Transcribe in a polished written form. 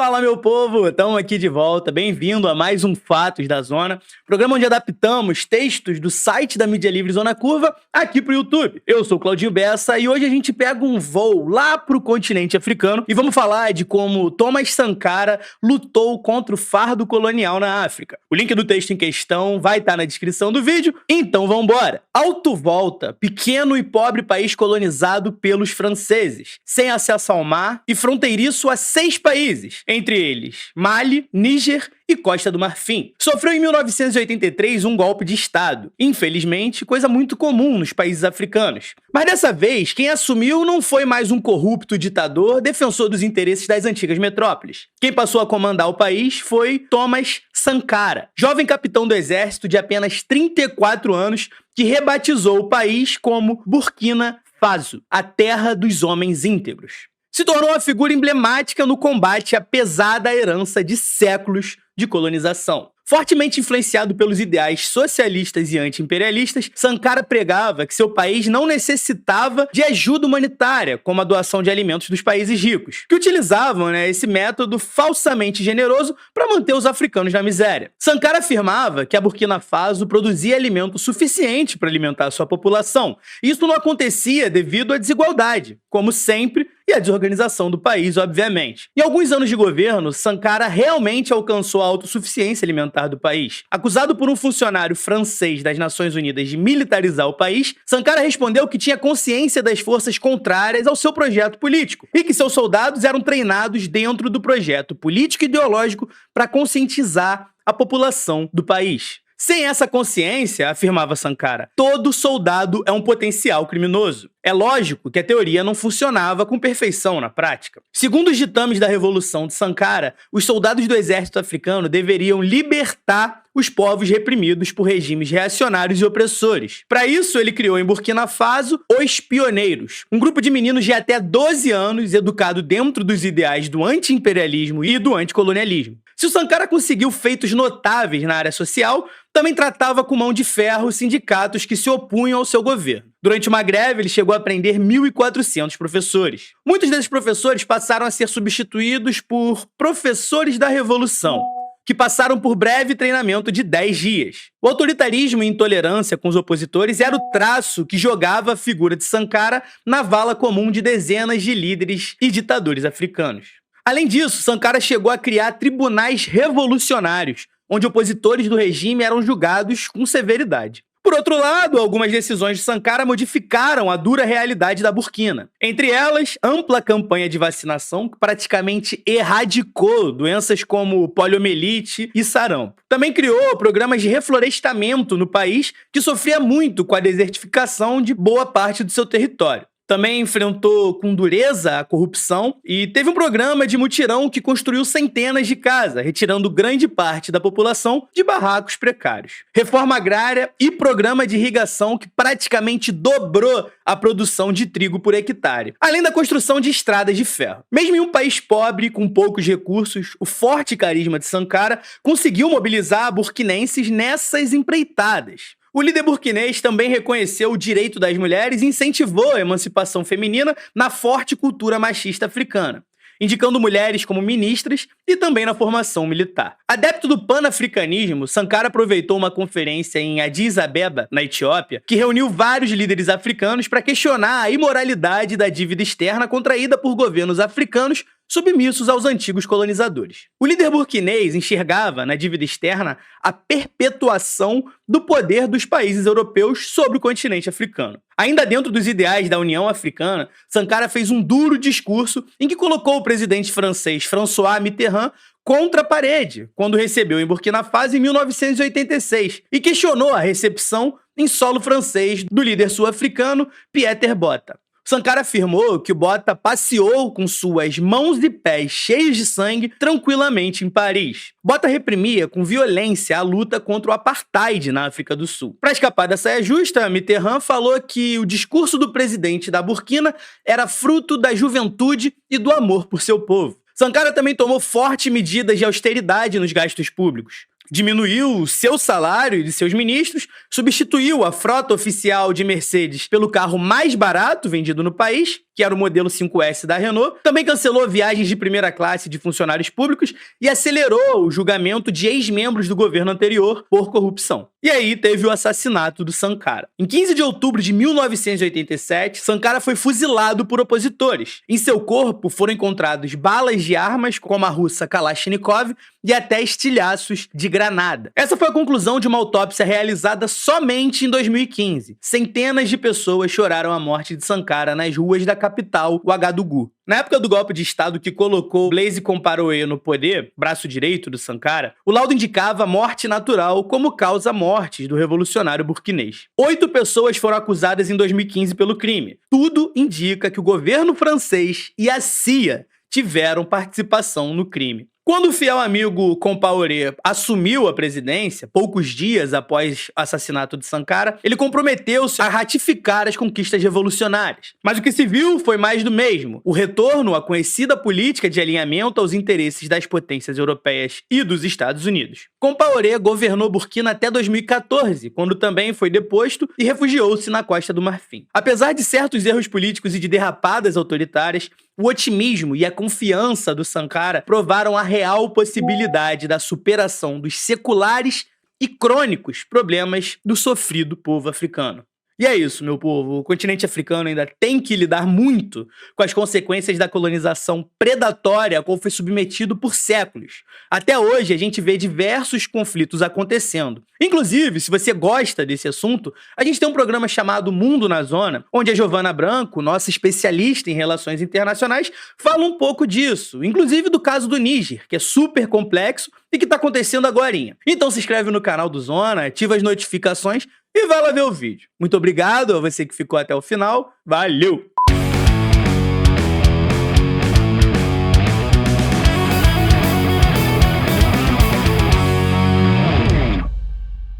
Fala, meu povo! Estamos aqui de volta. Bem-vindo a mais um Fatos da Zona, programa onde adaptamos textos do site da mídia livre Zona Curva aqui pro YouTube. Eu sou o Claudinho Bessa e hoje a gente pega um voo lá pro continente africano e vamos falar de como Thomas Sankara lutou contra o fardo colonial na África. O link do texto em questão vai estar na descrição do vídeo, então vambora! Alto Volta, pequeno e pobre país colonizado pelos franceses, sem acesso ao mar e fronteiriço a 6 países, entre eles Mali, Níger e Costa do Marfim. Sofreu em 1983 um golpe de Estado, infelizmente coisa muito comum nos países africanos. Mas dessa vez, quem assumiu não foi mais um corrupto ditador defensor dos interesses das antigas metrópoles. Quem passou a comandar o país foi Thomas Sankara, jovem capitão do exército de apenas 34 anos que rebatizou o país como Burkina Faso, a terra dos homens íntegros. Se tornou uma figura emblemática no combate à pesada herança de séculos de colonização. Fortemente influenciado pelos ideais socialistas e anti-imperialistas, Sankara pregava que seu país não necessitava de ajuda humanitária, como a doação de alimentos dos países ricos, que utilizavam esse método falsamente generoso para manter os africanos na miséria. Sankara afirmava que a Burkina Faso produzia alimento suficiente para alimentar sua população, e isso não acontecia devido à desigualdade, como sempre, e à desorganização do país, obviamente. Em alguns anos de governo, Sankara realmente alcançou a autossuficiência alimentar do país. Acusado por um funcionário francês das Nações Unidas de militarizar o país, Sankara respondeu que tinha consciência das forças contrárias ao seu projeto político e que seus soldados eram treinados dentro do projeto político e ideológico para conscientizar a população do país. Sem essa consciência, afirmava Sankara, todo soldado é um potencial criminoso. É lógico que a teoria não funcionava com perfeição na prática. Segundo os ditames da Revolução de Sankara, os soldados do exército africano deveriam libertar os povos reprimidos por regimes reacionários e opressores. Para isso, ele criou em Burkina Faso os Pioneiros, um grupo de meninos de até 12 anos educado dentro dos ideais do anti-imperialismo e do anticolonialismo. Se o Sankara conseguiu feitos notáveis na área social, também tratava com mão de ferro os sindicatos que se opunham ao seu governo. Durante uma greve, ele chegou a prender 1.400 professores. Muitos desses professores passaram a ser substituídos por professores da Revolução, que passaram por breve treinamento de 10 dias. O autoritarismo e intolerância com os opositores era o traço que jogava a figura de Sankara na vala comum de dezenas de líderes e ditadores africanos. Além disso, Sankara chegou a criar tribunais revolucionários, onde opositores do regime eram julgados com severidade. Por outro lado, algumas decisões de Sankara modificaram a dura realidade da Burkina. Entre elas, ampla campanha de vacinação que praticamente erradicou doenças como poliomielite e sarampo. Também criou programas de reflorestamento no país, que sofria muito com a desertificação de boa parte do seu território. Também enfrentou com dureza a corrupção e teve um programa de mutirão que construiu centenas de casas, retirando grande parte da população de barracos precários. Reforma agrária e programa de irrigação que praticamente dobrou a produção de trigo por hectare, além da construção de estradas de ferro. Mesmo em um país pobre, com poucos recursos, o forte carisma de Sankara conseguiu mobilizar burkinenses nessas empreitadas. O líder burkinês também reconheceu o direito das mulheres e incentivou a emancipação feminina na forte cultura machista africana, indicando mulheres como ministras e também na formação militar. Adepto do panafricanismo, Sankara aproveitou uma conferência em Addis Abeba, na Etiópia, que reuniu vários líderes africanos para questionar a imoralidade da dívida externa contraída por governos africanos submissos aos antigos colonizadores. O líder burkinês enxergava na dívida externa a perpetuação do poder dos países europeus sobre o continente africano. Ainda dentro dos ideais da União Africana, Sankara fez um duro discurso em que colocou o presidente francês François Mitterrand contra a parede, quando recebeu em Burkina Faso em 1986, e questionou a recepção em solo francês do líder sul-africano Pieter Bota. Sankara afirmou que o Bota passeou com suas mãos e pés cheios de sangue tranquilamente em Paris. Bota reprimia com violência a luta contra o apartheid na África do Sul. Para escapar da saia justa, Mitterrand falou que o discurso do presidente da Burkina era fruto da juventude e do amor por seu povo. Sankara também tomou fortes medidas de austeridade nos gastos públicos. Diminuiu o seu salário e de seus ministros, substituiu a frota oficial de Mercedes pelo carro mais barato vendido no país que era o modelo 5S da Renault, também cancelou viagens de primeira classe de funcionários públicos e acelerou o julgamento de ex-membros do governo anterior por corrupção. E aí teve o assassinato do Sankara. Em 15 de outubro de 1987, Sankara foi fuzilado por opositores. Em seu corpo foram encontrados balas de armas, como a russa Kalashnikov, e até estilhaços de granada. Essa foi a conclusão de uma autópsia realizada somente em 2015. Centenas de pessoas choraram a morte de Sankara nas ruas da capital, Ouagadougou. Na época do golpe de Estado que colocou Blaise Compaoré no poder, braço direito do Sankara, o laudo indicava morte natural como causa-morte do revolucionário burkinês. 8 pessoas foram acusadas em 2015 pelo crime. Tudo indica que o governo francês e a CIA tiveram participação no crime. Quando o fiel amigo Compaoré assumiu a presidência, poucos dias após o assassinato de Sankara, ele comprometeu-se a ratificar as conquistas revolucionárias. Mas o que se viu foi mais do mesmo: o retorno à conhecida política de alinhamento aos interesses das potências europeias e dos Estados Unidos. Compaoré governou Burkina até 2014, quando também foi deposto e refugiou-se na Costa do Marfim. Apesar de certos erros políticos e de derrapadas autoritárias, o otimismo e a confiança do Sankara provaram a real possibilidade da superação dos seculares e crônicos problemas do sofrido povo africano. E é isso, meu povo. O continente africano ainda tem que lidar muito com as consequências da colonização predatória a qual foi submetido por séculos. Até hoje, a gente vê diversos conflitos acontecendo. Inclusive, se você gosta desse assunto, a gente tem um programa chamado Mundo na Zona, onde a Giovana Branco, nossa especialista em relações internacionais, fala um pouco disso, inclusive do caso do Níger, que é super complexo e que está acontecendo agorinha. Então se inscreve no canal do Zona, ativa as notificações e vai lá ver o vídeo. Muito obrigado a você que ficou até o final. Valeu!